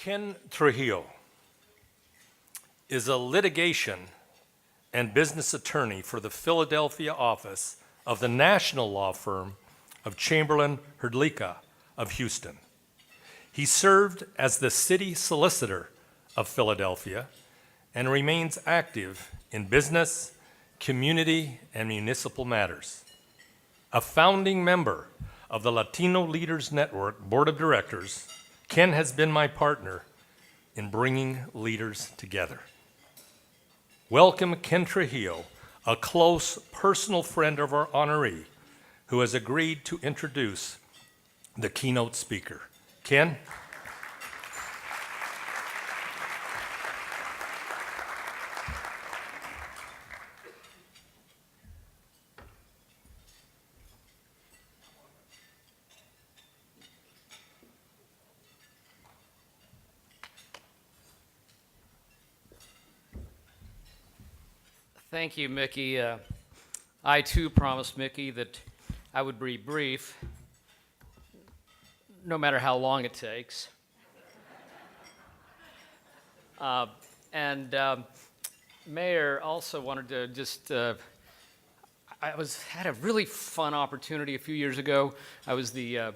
Ken Trujillo is a litigation and business attorney for the Philadelphia office of the national law firm of Chamberlain Hrdlicka of Houston. He served as the city solicitor of Philadelphia and remains active in business, community, and municipal matters. A founding member of the Latino Leaders Network Board of Directors, Ken has been my partner in bringing leaders together. Welcome Ken Trujillo, a close personal friend of our honoree, who has agreed to introduce the keynote speaker. Ken? Thank you, Mickey. I too promised Mickey that I would be brief, no matter how long it takes. Mayor also wanted to just, had a really fun opportunity a few years ago. I was the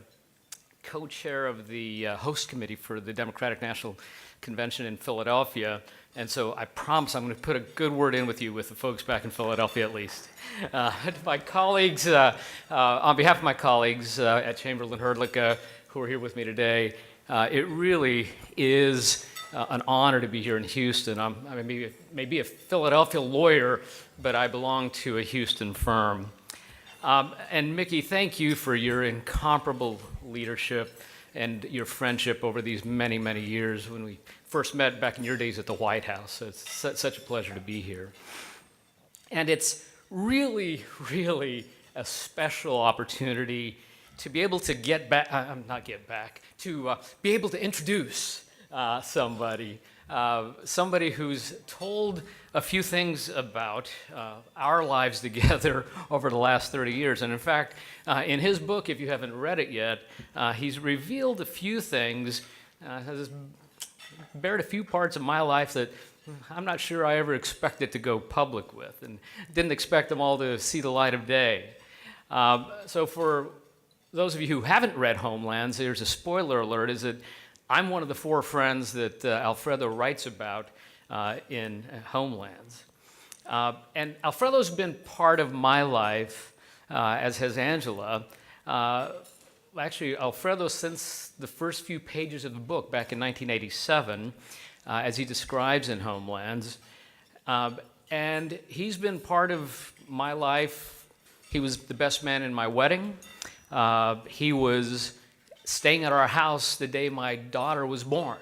co-chair of the host committee for the Democratic National Convention in Philadelphia. And so I promise I'm going to put a good word in with you, with the folks back in Philadelphia at least. My colleagues, on behalf of my colleagues at Chamberlain Hrdlicka, who are here with me today, it really is an honor to be here in Houston. I may be a Philadelphia lawyer, but I belong to a Houston firm. And Mickey, thank you for your incomparable leadership and your friendship over these many, many years when we first met back in your days at the White House. So it's such a pleasure to be here. And it's really, really a special opportunity to be able to be able to introduce somebody who's told a few things about our lives together over the last 30 years. And in fact, in his book, if you haven't read it yet, he's revealed a few things, has bared a few parts of my life that I'm not sure I ever expected to go public with, and didn't expect them all to see the light of day. So for those of you who haven't read Homelands, there's a spoiler alert, is that I'm one of the four friends that Alfredo writes about in Homelands. And Alfredo's been part of my life, as has Angela. Actually, Alfredo, since the first few pages of the book back in 1987, as he describes in Homelands. And he's been part of my life. He was the best man in my wedding. He was staying at our house the day my daughter was born.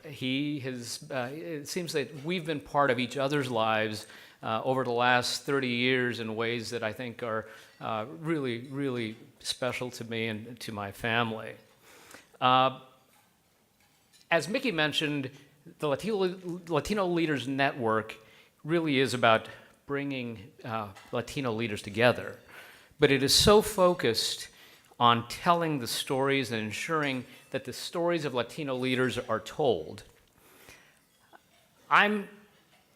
It seems that we've been part of each other's lives over the last 30 years in ways that I think are really, really special to me and to my family. As Mickey mentioned, the Latino Leaders Network really is about bringing Latino leaders together, but it is so focused on telling the stories and ensuring that the stories of Latino leaders are told. I'm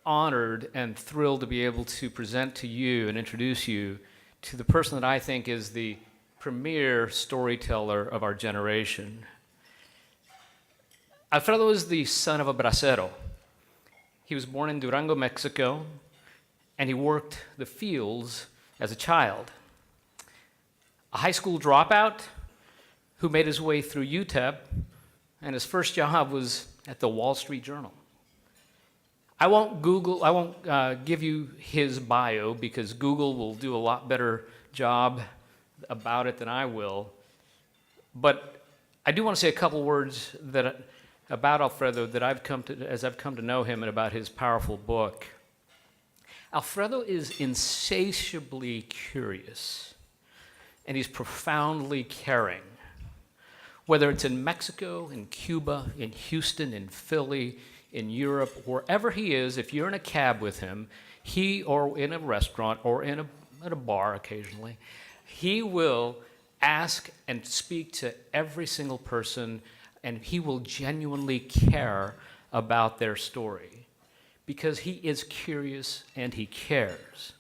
honored and thrilled to be able to present to you and introduce you to the person that I think is the premier storyteller of our generation. Alfredo is the son of a bracero. He was born in Durango, Mexico, and he worked the fields as a child. A high school dropout who made his way through UTEP, and his first job was at the Wall Street Journal. I won't give you his bio because Google will do a lot better job about it than I will. But I do want to say a couple words about Alfredo that as I've come to know him and about his powerful book. Alfredo is insatiably curious, and he's profoundly caring. Whether it's in Mexico, in Cuba, in Houston, in Philly, in Europe, wherever he is, if you're in a cab with him, or in a restaurant, or at a bar occasionally, he will ask and speak to every single person and he will genuinely care about their story because he is curious and he cares.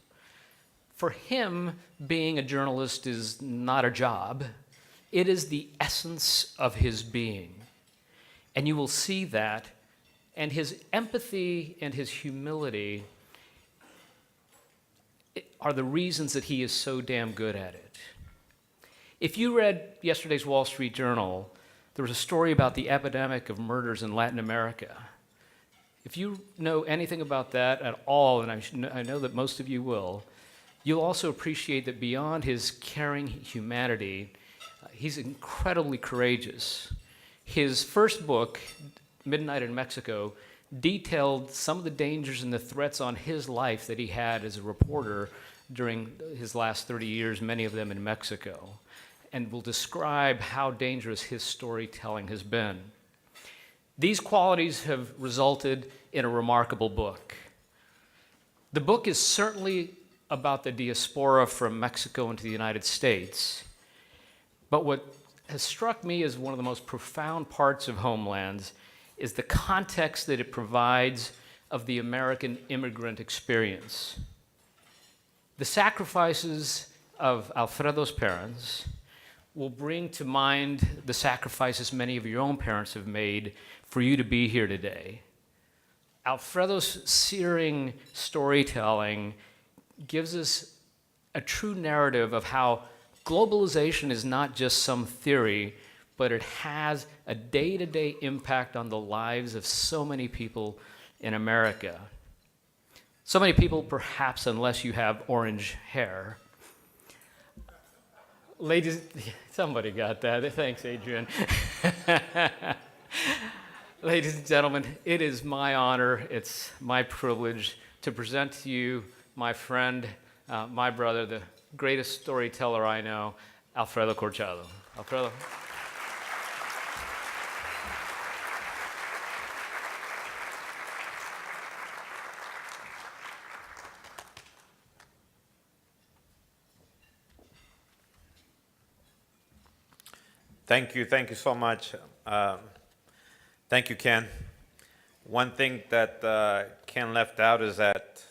For him, being a journalist is not a job. It is the essence of his being. And you will see that, and his empathy and his humility are the reasons that he is so damn good at it. If you read yesterday's Wall Street Journal, there was a story about the epidemic of murders in Latin America. If you know anything about that at all, and I know that most of you will, you'll also appreciate that beyond his caring humanity, he's incredibly courageous. His first book, Midnight in Mexico, detailed some of the dangers and the threats on his life that he had as a reporter during his last 30 years, many of them in Mexico, and will describe how dangerous his storytelling has been. These qualities have resulted in a remarkable book. The book is certainly about the diaspora from Mexico into the United States, but what has struck me as one of the most profound parts of Homelands is the context that it provides of the American immigrant experience. The sacrifices of Alfredo's parents will bring to mind the sacrifices many of your own parents have made for you to be here today. Alfredo's searing storytelling gives us a true narrative of how globalization is not just some theory, but it has a day-to-day impact on the lives of so many people in America. So many people, perhaps, unless you have orange hair. Ladies, somebody got that. Thanks, Adrian. Ladies and gentlemen, it is my honor, it's my privilege to present to you my friend, my brother, the greatest storyteller I know, Alfredo Corchado. Alfredo. Thank you so much. Thank you, Ken. One thing that Ken left out is that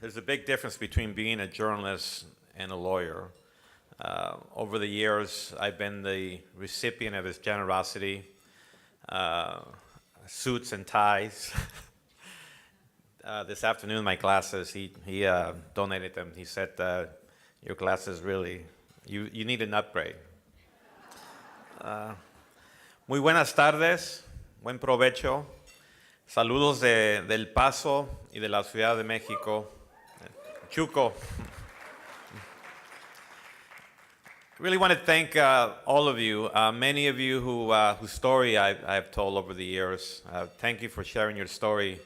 there's a big difference between being a journalist and a lawyer. Over the years, I've been the recipient of his generosity, suits and ties. This afternoon, my glasses, he donated them. He said, your glasses really, you need an upgrade. Muy buenas tardes, buen provecho. Saludos del Paso y de la Ciudad de México. Chuco. I really want to thank all of you, many of you whose story I've told over the years. Thank you for sharing your story.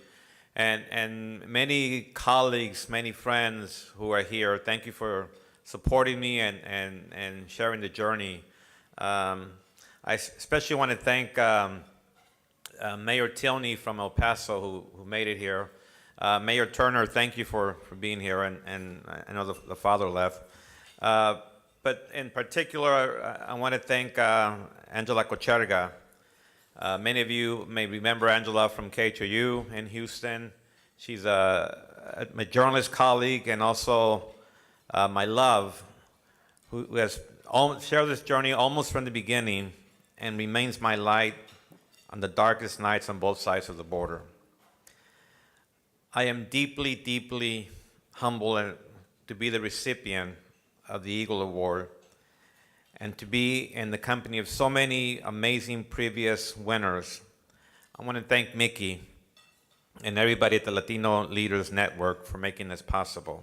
And many colleagues, many friends who are here, thank you for supporting me and sharing the journey. I especially want to thank Mayor Tilney from El Paso who made it here. Mayor Turner, thank you for being here, and I know the father left. But in particular, I want to thank Angela Kocherga. Many of you may remember Angela from KHOU in Houston. She's my journalist colleague and also my love, who has shared this journey almost from the beginning and remains my light on the darkest nights on both sides of the border. I am deeply, deeply humbled to be the recipient of the Eagle Award and to be in the company of so many amazing previous winners. I want to thank Mickey and everybody at the Latino Leaders Network for making this possible.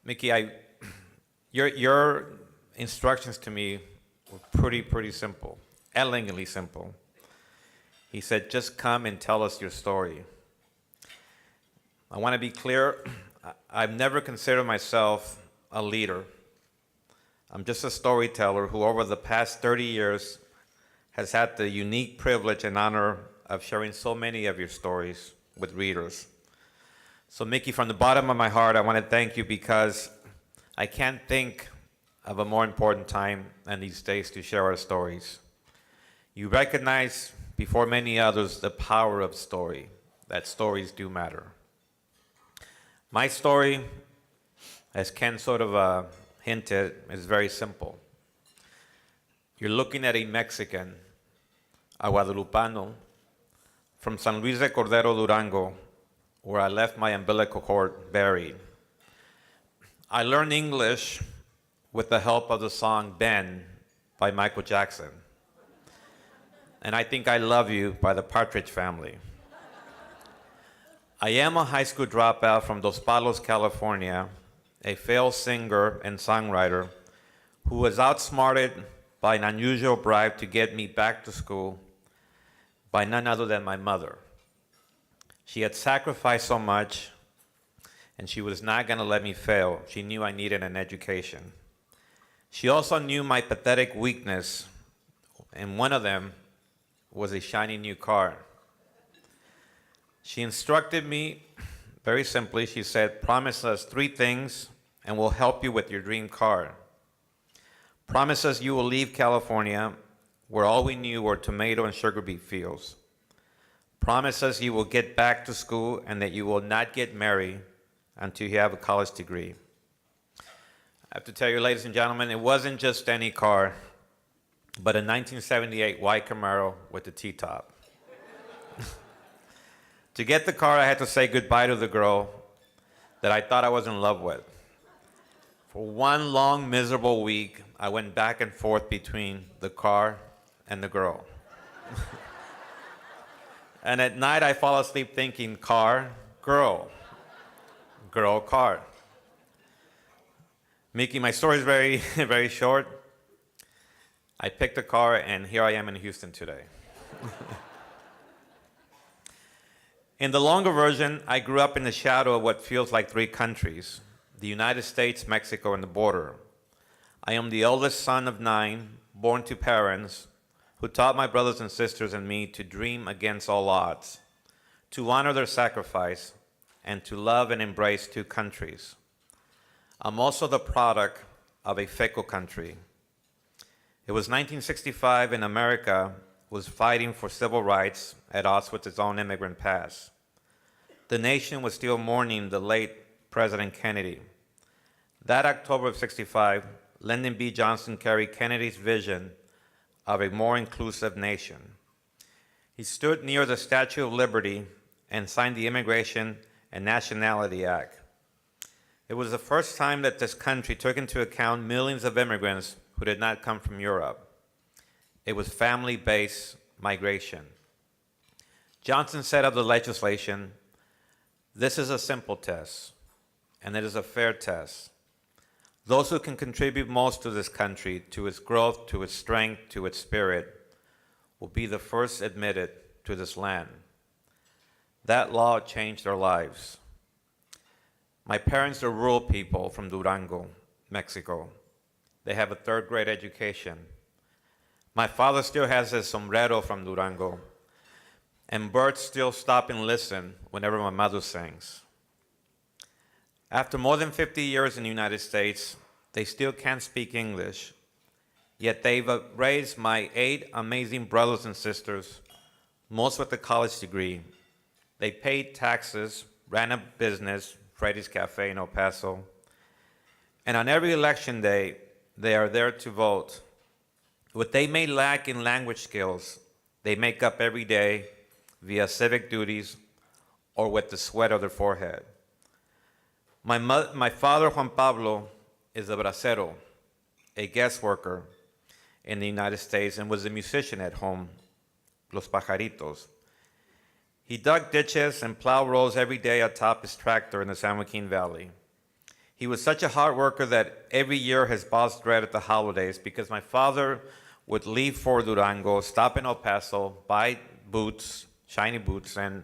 Mickey, your instructions to me were pretty simple, elegantly simple. He said, just come and tell us your story. I want to be clear, I've never considered myself a leader. I'm just a storyteller who over the past 30 years has had the unique privilege and honor of sharing so many of your stories with readers. So Mickey, from the bottom of my heart, I want to thank you because I can't think of a more important time than these days to share our stories. You recognize, before many others, the power of story, that stories do matter. My story, as Ken sort of hinted, is very simple. You're looking at a Mexican, a Guadalupano, from San Luis de Cordero, Durango, where I left my umbilical cord buried. I learned English with the help of the song Ben by Michael Jackson. And I Think I Love You by the Partridge Family. I am a high school dropout from Dos Palos, California, a failed singer and songwriter who was outsmarted by an unusual bribe to get me back to school by none other than my mother. She had sacrificed so much, and she was not going to let me fail. She knew I needed an education. She also knew my pathetic weakness, and one of them was a shiny new car. She instructed me very simply. She said, promise us 3 things and we'll help you with your dream car. Promise us you will leave California, where all we knew were tomato and sugar beet fields. Promise us you will get back to school and that you will not get married until you have a college degree. I have to tell you, ladies and gentlemen, it wasn't just any car, but a 1978 white Camaro with a T-top. To get the car, I had to say goodbye to the girl that I thought I was in love with. For one long, miserable week, I went back and forth between the car and the girl. And at night, I fall asleep thinking, car, girl, girl, car. Mickey, my story is very, very short. I picked a car, and here I am in Houston today. In the longer version, I grew up in the shadow of what feels like 3 countries, the United States, Mexico, and the border. I am the eldest son of 9, born to parents who taught my brothers and sisters and me to dream against all odds, to honor their sacrifice, and to love and embrace 2 countries. I'm also the product of a fickle country. It was 1965 and America was fighting for civil rights at odds with its own immigrant past. The nation was still mourning the late President Kennedy. That October of '65, Lyndon B. Johnson carried Kennedy's vision of a more inclusive nation. He stood near the Statue of Liberty and signed the Immigration and Nationality Act. It was the first time that this country took into account millions of immigrants who did not come from Europe. It was family-based migration. Johnson said of the legislation, "This is a simple test, and it is a fair test. Those who can contribute most to this country, to its growth, to its strength, to its spirit, will be the first admitted to this land." That law changed our lives. My parents are rural people from Durango, Mexico. They have a 3rd grade education. My father still has his sombrero from Durango, and birds still stop and listen whenever my mother sings. After more than 50 years in the United States, they still can't speak English, yet they've raised my 8 amazing brothers and sisters, most with a college degree. They paid taxes, ran a business, Freddy's Cafe in El Paso, and on every election day, they are there to vote. What they may lack in language skills, they make up every day via civic duties or with the sweat of their forehead. My father, Juan Pablo, is a bracero, a guest worker in the United States, and was a musician at home, Los Pajaritos. He dug ditches and plowed rows every day atop his tractor in the San Joaquin Valley. He was such a hard worker that every year his boss dreaded the holidays because my father would leave for Durango, stop in El Paso, buy boots, shiny boots, and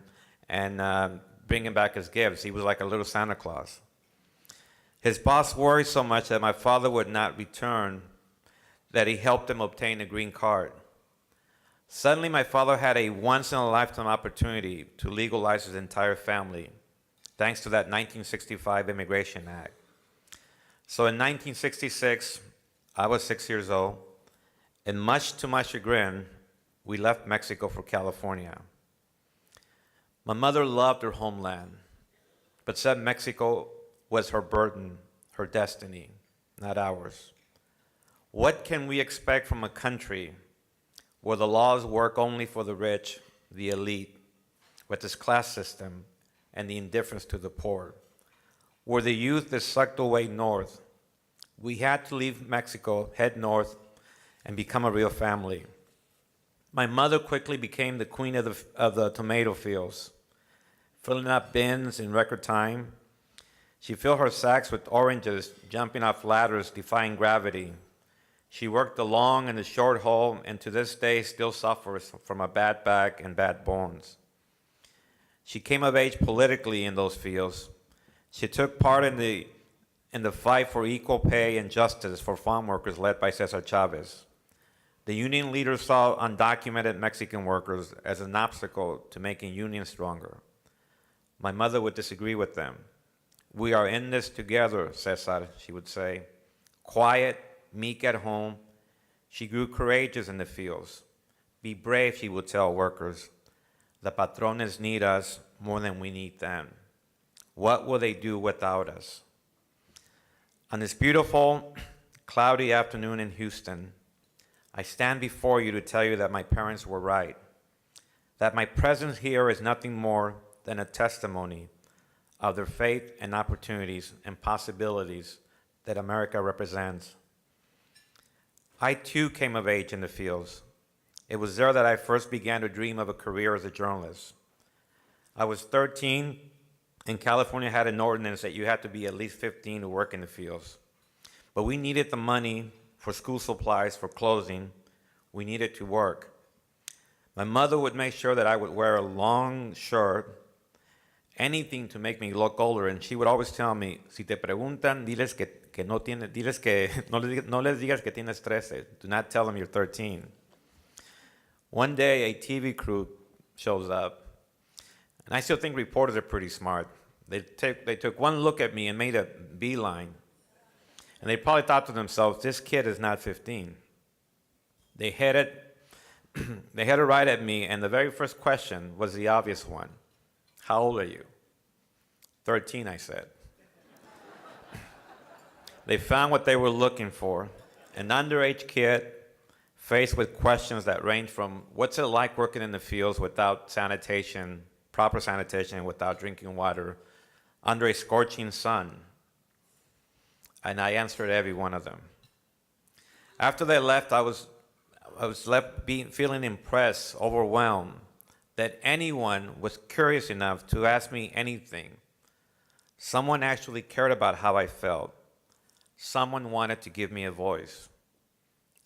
bring him back his gifts. He was like a little Santa Claus. His boss worried so much that my father would not return that he helped him obtain a green card. Suddenly, my father had a once-in-a-lifetime opportunity to legalize his entire family, thanks to that 1965 Immigration Act. So in 1966, I was 6 years old, and much to my chagrin, we left Mexico for California. My mother loved her homeland, but said Mexico was her burden, her destiny, not ours. What can we expect from a country where the laws work only for the rich, the elite, with this class system and the indifference to the poor, where the youth is sucked away north? We had to leave Mexico, head north, and become a real family. My mother quickly became the queen of the tomato fields, filling up bins in record time. She filled her sacks with oranges, jumping off ladders, defying gravity. She worked the long and the short haul, and to this day still suffers from a bad back and bad bones. She came of age politically in those fields. She took part in the fight for equal pay and justice for farm workers led by Cesar Chavez. The union leaders saw undocumented Mexican workers as an obstacle to making unions stronger. My mother would disagree with them. We are in this together, Cesar, she would say. Quiet, meek at home, she grew courageous in the fields. Be brave, she would tell workers. The patrones need us more than we need them. What will they do without us? On this beautiful, cloudy afternoon in Houston, I stand before you to tell you that my parents were right, that my presence here is nothing more than a testimony of their faith and opportunities and possibilities that America represents. I too came of age in the fields. It was there that I first began to dream of a career as a journalist. I was 13, and California had an ordinance that you had to be at least 15 to work in the fields. But we needed the money for school supplies, for clothing. We needed to work. My mother would make sure that I would wear a long shirt, anything to make me look older, and she would always tell me, si te preguntan, diles que no tiene, diles que, no les digas que tienes 13. Do not tell them you're 13. One day, a TV crew shows up, and I still think reporters are pretty smart. They took one look at me and made a beeline. And they probably thought to themselves, this kid is not 15. They headed right at me, and the very first question was the obvious one. How old are you? 13, I said. They found what they were looking for, an underage kid faced with questions that range from what's it like working in the fields without sanitation, proper sanitation, without drinking water, under a scorching sun. And I answered every one of them. After they left, I was left feeling impressed, overwhelmed, that anyone was curious enough to ask me anything. Someone actually cared about how I felt. Someone wanted to give me a voice.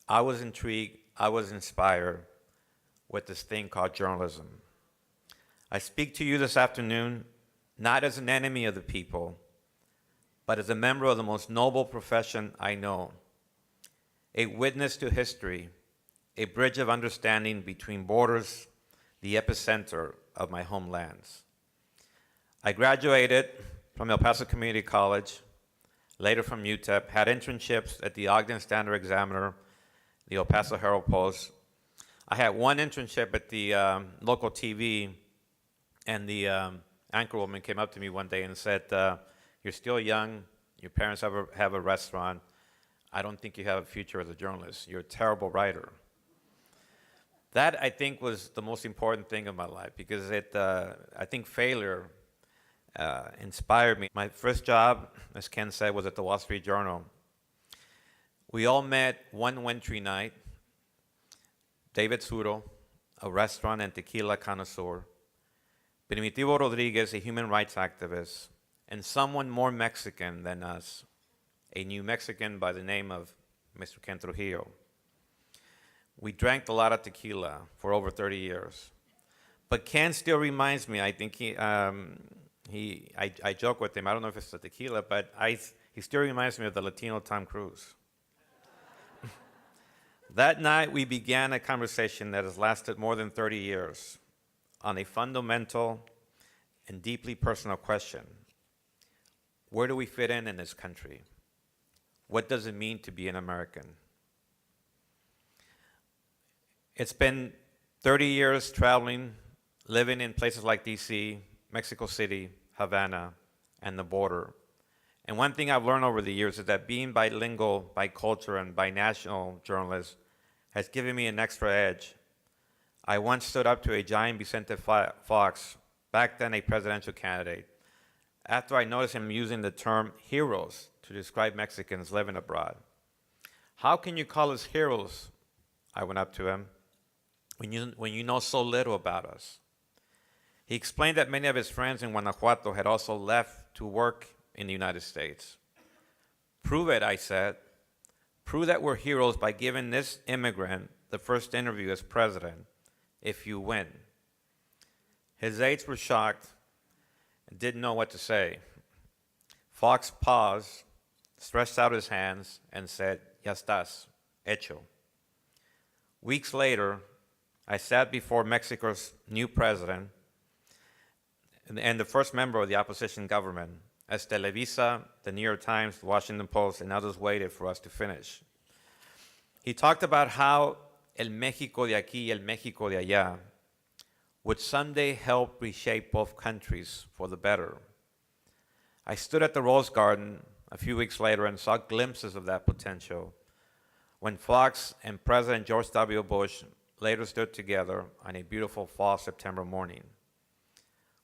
I was intrigued, I was inspired with this thing called journalism. I speak to you this afternoon not as an enemy of the people, but as a member of the most noble profession I know, a witness to history, a bridge of understanding between borders, the epicenter of my homelands. I graduated from El Paso Community College, later from UTEP, had internships at the Ogden Standard Examiner, the El Paso Herald Post. I had one internship at the local TV, and the anchorwoman came up to me one day and said, you're still young, your parents have a restaurant, I don't think you have a future as a journalist. You're a terrible writer. That, I think, was the most important thing in my life because I think failure inspired me. My first job, as Ken said, was at the Wall Street Journal. We all met one wintry night. David Suro, a restaurant and tequila connoisseur, Primitivo Rodriguez, a human rights activist, and someone more Mexican than us, a New Mexican by the name of Mr. Ken Trujillo. We drank a lot of tequila for over 30 years. But Ken still reminds me, I think I joke with him, I don't know if it's the tequila, but he still reminds me of the Latino Tom Cruise. That night, we began a conversation that has lasted more than 30 years on a fundamental and deeply personal question. Where do we fit in this country? What does it mean to be an American? It's been 30 years traveling, living in places like DC, Mexico City, Havana, and the border. And one thing I've learned over the years is that being bilingual, bicultural, and binational journalist has given me an extra edge. I once stood up to a giant Vicente Fox, back then a presidential candidate, after I noticed him using the term heroes to describe Mexicans living abroad. How can you call us heroes, I went up to him, when you know so little about us? He explained that many of his friends in Guanajuato had also left to work in the United States. Prove it, I said. Prove that we're heroes by giving this immigrant the first interview as president, if you win. His aides were shocked and didn't know what to say. Fox paused, stretched out his hands, and said, "Ya estás, hecho." Weeks later, I sat before Mexico's new president and the first member of the opposition government, as Televisa, the New York Times, the Washington Post, and others waited for us to finish. He talked about how el México de aquí y el México de allá would someday help reshape both countries for the better. I stood at the Rose Garden a few weeks later and saw glimpses of that potential when Fox and President George W. Bush later stood together on a beautiful fall September morning.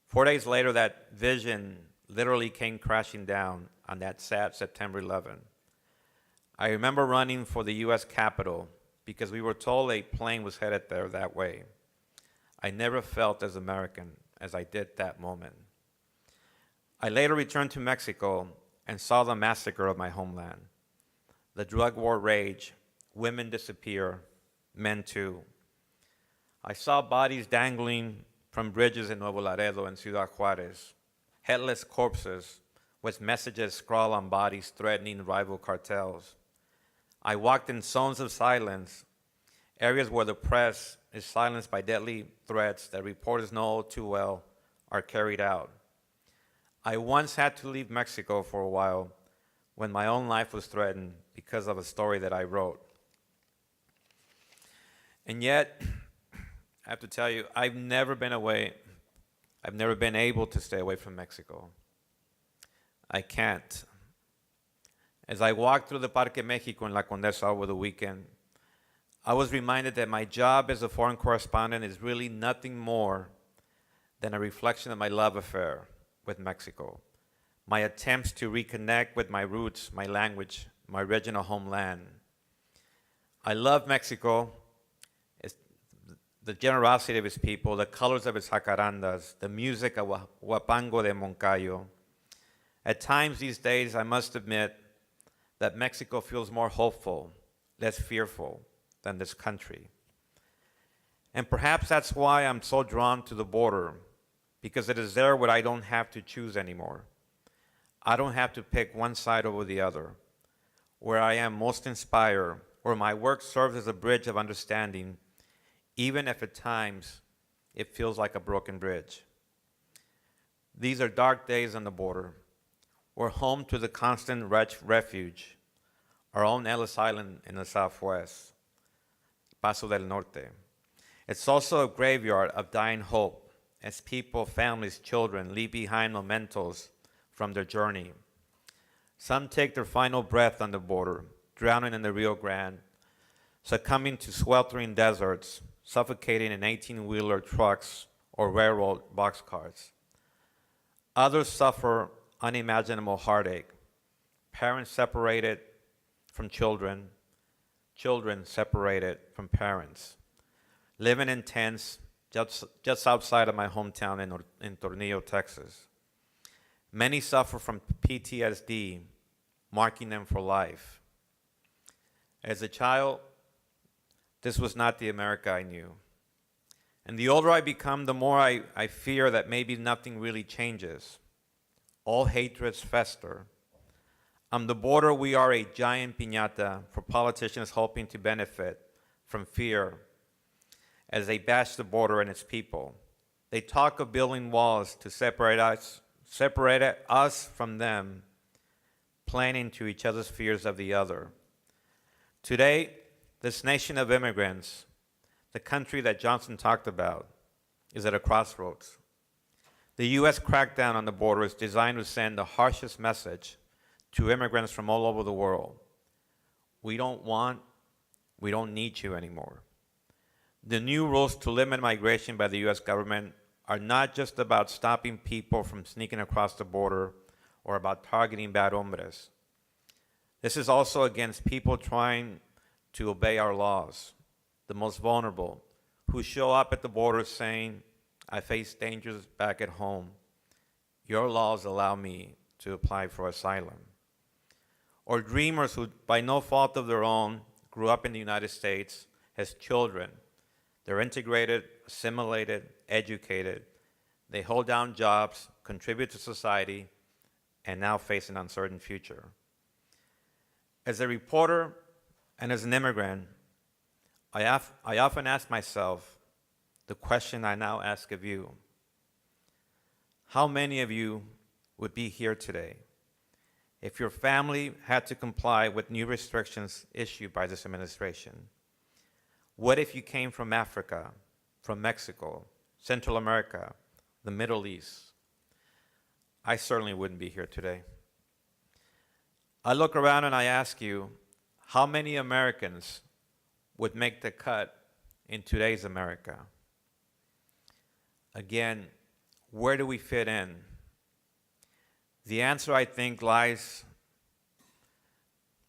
4 days later, that vision literally came crashing down on that sad September 11. I remember running for the U.S. Capitol because we were told a plane was headed there that way. I never felt as American as I did that moment. I later returned to Mexico and saw the massacre of my homeland. The drug war rage, women disappear, men too. I saw bodies dangling from bridges in Nuevo Laredo and Ciudad Juarez, headless corpses with messages scrawled on bodies threatening rival cartels. I walked in zones of silence, areas where the press is silenced by deadly threats that reporters know all too well are carried out. I once had to leave Mexico for a while when my own life was threatened because of a story that I wrote. And yet, I have to tell you, I've never been able to stay away from Mexico. I can't. As I walked through the Parque México in La Condesa over the weekend, I was reminded that my job as a foreign correspondent is really nothing more than a reflection of my love affair with Mexico, my attempts to reconnect with my roots, my language, my original homeland. I love Mexico. It's the generosity of its people, the colors of its jacarandas, the music of Huapango de Moncayo. At times these days, I must admit that Mexico feels more hopeful, less fearful than this country. And perhaps that's why I'm so drawn to the border, because it is there where I don't have to choose anymore. I don't have to pick one side over the other, where I am most inspired, where my work serves as a bridge of understanding, even if at times it feels like a broken bridge. These are dark days on the border. We're home to the constant refuge, our own Ellis Island in the southwest, Paso del Norte. It's also a graveyard of dying hope as people, families, children leave behind mementos from their journey. Some take their final breath on the border, drowning in the Rio Grande, succumbing to sweltering deserts, suffocating in 18-wheeler trucks or railroad boxcars. Others suffer unimaginable heartache, parents separated from children, children separated from parents, living in tents just outside of my hometown in Tornillo, Texas. Many suffer from PTSD, marking them for life. As a child, this was not the America I knew. And the older I become, the more I fear that maybe nothing really changes. All hatreds fester. On the border, we are a giant piñata for politicians hoping to benefit from fear as they bash the border and its people. They talk of building walls to separate us from them, playing into each other's fears of the other. Today, this nation of immigrants, the country that Johnson talked about, is at a crossroads. The U.S. crackdown on the border is designed to send the harshest message to immigrants from all over the world. We don't need you anymore. The new rules to limit migration by the U.S. government are not just about stopping people from sneaking across the border or about targeting bad hombres. This is also against people trying to obey our laws, the most vulnerable, who show up at the border saying, I face dangers back at home. Your laws allow me to apply for asylum. Or dreamers who, by no fault of their own, grew up in the United States as children. They're integrated, assimilated, educated. They hold down jobs, contribute to society, and now face an uncertain future. As a reporter and as an immigrant, I often ask myself the question I now ask of you. How many of you would be here today if your family had to comply with new restrictions issued by this administration? What if you came from Africa, from Mexico, Central America, the Middle East? I certainly wouldn't be here today. I look around and I ask you, how many Americans would make the cut in today's America? Again, where do we fit in? The answer, I think, lies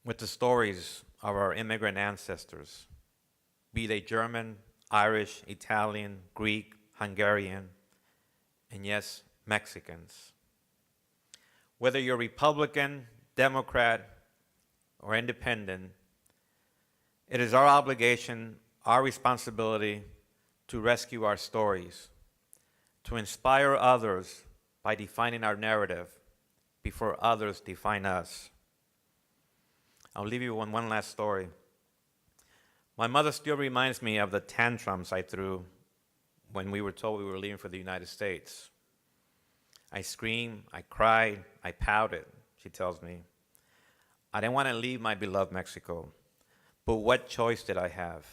with the stories of our immigrant ancestors, be they German, Irish, Italian, Greek, Hungarian, and yes, Mexicans. Whether you're Republican, Democrat, or independent, it is our obligation, our responsibility to rescue our stories, to inspire others by defining our narrative before others define us. I'll leave you with one last story. My mother still reminds me of the tantrums I threw when we were told we were leaving for the United States. I screamed, I cried, I pouted, she tells me. I didn't want to leave my beloved Mexico, but what choice did I have?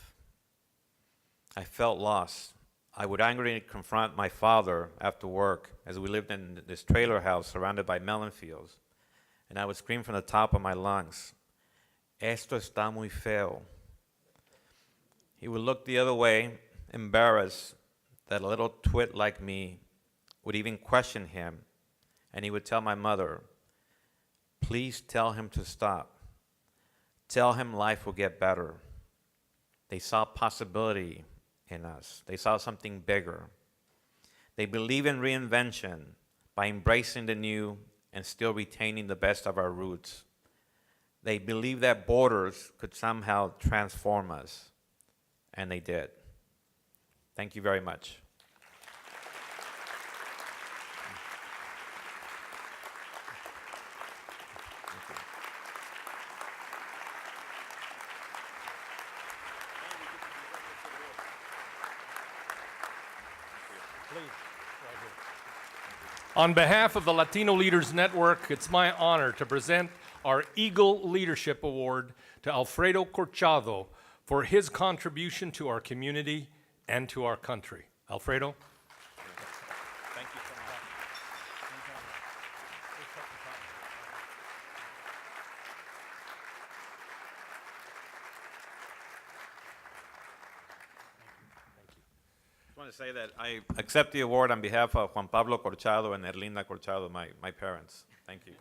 I felt lost. I would angrily confront my father after work as we lived in this trailer house surrounded by melon fields, and I would scream from the top of my lungs, "Esto está muy feo." He would look the other way, embarrassed that a little twit like me would even question him, and he would tell my mother, "Please tell him to stop. Tell him life will get better." They saw possibility in us. They saw something bigger. They believe in reinvention by embracing the new and still retaining the best of our roots. They believe that borders could somehow transform us, and they did. Thank you very much. On behalf of the Latino Leaders Network, it's my honor to present our Eagle Leadership Award to Alfredo Corchado for his contribution to our community and to our country. Alfredo? Thank you so much. I want to say that I accept the award on behalf of Juan Pablo Corchado and Erlinda Corchado, my parents. Thank you.